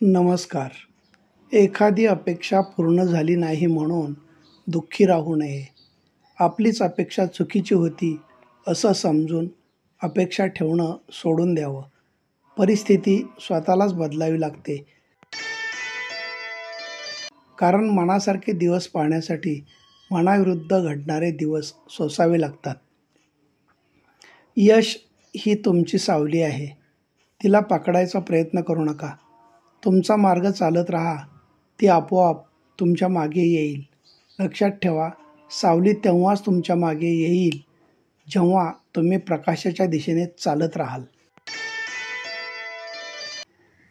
नमस्कार. एखादी अपेक्षा पूर्ण झाली नाही म्हणून दुःखी राहू नये. आपलीच अपेक्षा चुकीची होती असं समजून अपेक्षा ठेवणं सोडून द्यावं. परिस्थिती स्वतःलाच बदलावी लागते. कारण मनासारखे दिवस पाहण्यासाठी मनाविरुद्ध घडणारे दिवस सोसावे लागतात. यश ही तुमची सावली आहे. तिला पकडायचा प्रयत्न करू नका. तुमचा मार्ग चालत राहा. ती आपोआप तुमच्या मागे येईल. लक्षात ठेवा, सावली तेव्हाच तुमच्या मागे येईल जेव्हा तुम्ही प्रकाशाच्या दिशेने चालत राहाल.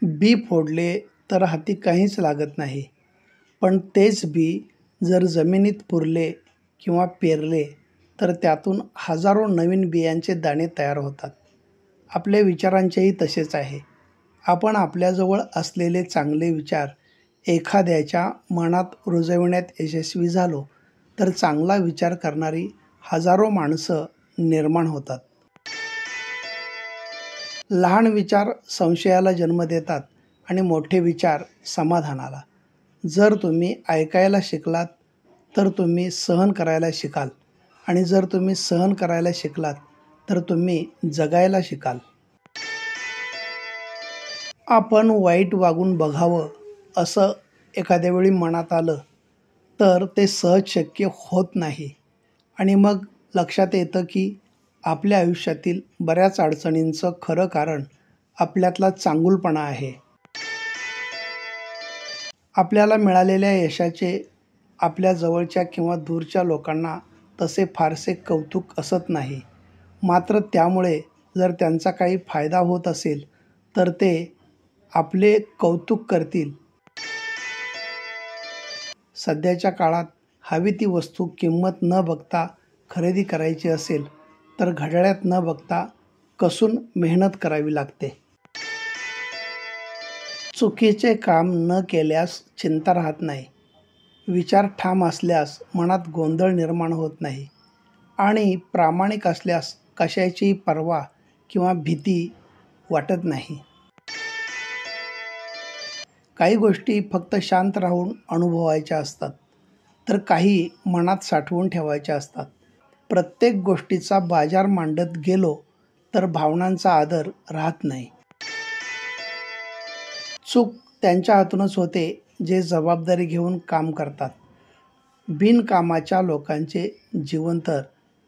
बी फोडले तर हाती काहीच लागत नाही, पण तेच बी जर जमिनीत पुरले किंवा पेरले तर त्यातून हजारो नवीन बियांचे दाणे तयार होतात. आपल्या विचारांचेही तसेच आहे. आपण आपल्याजवळ असलेले चांगले विचार एखाद्याच्या मनात रुजविण्यात यशस्वी झालो तर चांगला विचार करणारी हजारो माणसं निर्माण होतात. लहान विचार संशयाला जन्म देतात आणि मोठे विचार समाधानाला. जर तुम्ही ऐकायला शिकलात तर तुम्ही सहन करायला शिकाल, आणि जर तुम्ही सहन करायला शिकलात तर तुम्ही जगायला शिकाल. आपण वाईट वागून बघावं असं एखाद्या वेळी मनात आलं तर ते सहज शक्य होत नाही, आणि मग लक्षात येतं की आपल्या आयुष्यातील बऱ्याच अडचणींचं खरं कारण आपल्यातला चांगुलपणा आहे. आपल्याला मिळालेल्या यशाचे आपल्या जवळच्या किंवा दूरच्या लोकांना तसे फारसे कौतुक असत नाही. मात्र त्यामुळे जर त्यांचा काही फायदा होत असेल तर ते आपले कौतुक करतील. सध्याच्या काळात हवी ती वस्तू किंमत न बघता खरेदी करायची असेल तर घड्याळात न बघता कसून मेहनत करावी लागते. चुकीचे काम न केल्यास चिंता राहत नाही. विचार ठाम असल्यास मनात गोंधळ निर्माण होत नाही, आणि प्रामाणिक असल्यास कशाचीही पर्वा किंवा भीती वाटत नाही. काही गोष्टी फक्त शांत राहून अनुभवायच्या असतात, तर काही मनात साठवून ठेवायच्या असतात. प्रत्येक गोष्टीचा बाजार मांडत गेलो तर भावनांचा आदर राहत नाही. चूक त्यांच्या हातूनच होते जे जबाबदारी घेऊन काम करतात. बिनकामाच्या लोकांचे जीवन तर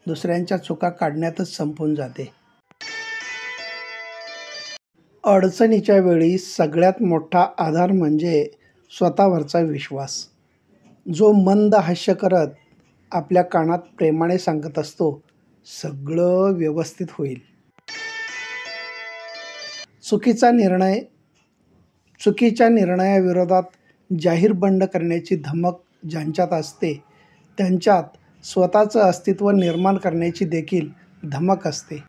दुसऱ्यांच्या चुका काढण्यातच संपून जाते. अडचणीच्या वेळी सगळ्यात मोठा आधार म्हणजे स्वतःवरचा विश्वास. जो मंद हास्य करत आपल्या कानात प्रेमाने सांगत असतो, सगळं व्यवस्थित होईल. चुकीच्या निर्णयाविरोधात जाहीर बंड करण्याची धमक ज्यांच्यात असते त्यांच्यात स्वतःचं अस्तित्व निर्माण करण्याची देखील धमक असते.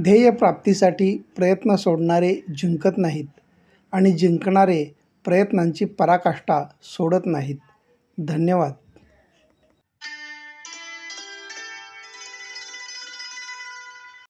ध्येय प्राप्तीसाठी प्रयत्न सोडणारे जिंकत नाहीत, आणि जिंकणारे प्रयत्नांची पराकाष्ठा सोडत नाहीत. धन्यवाद.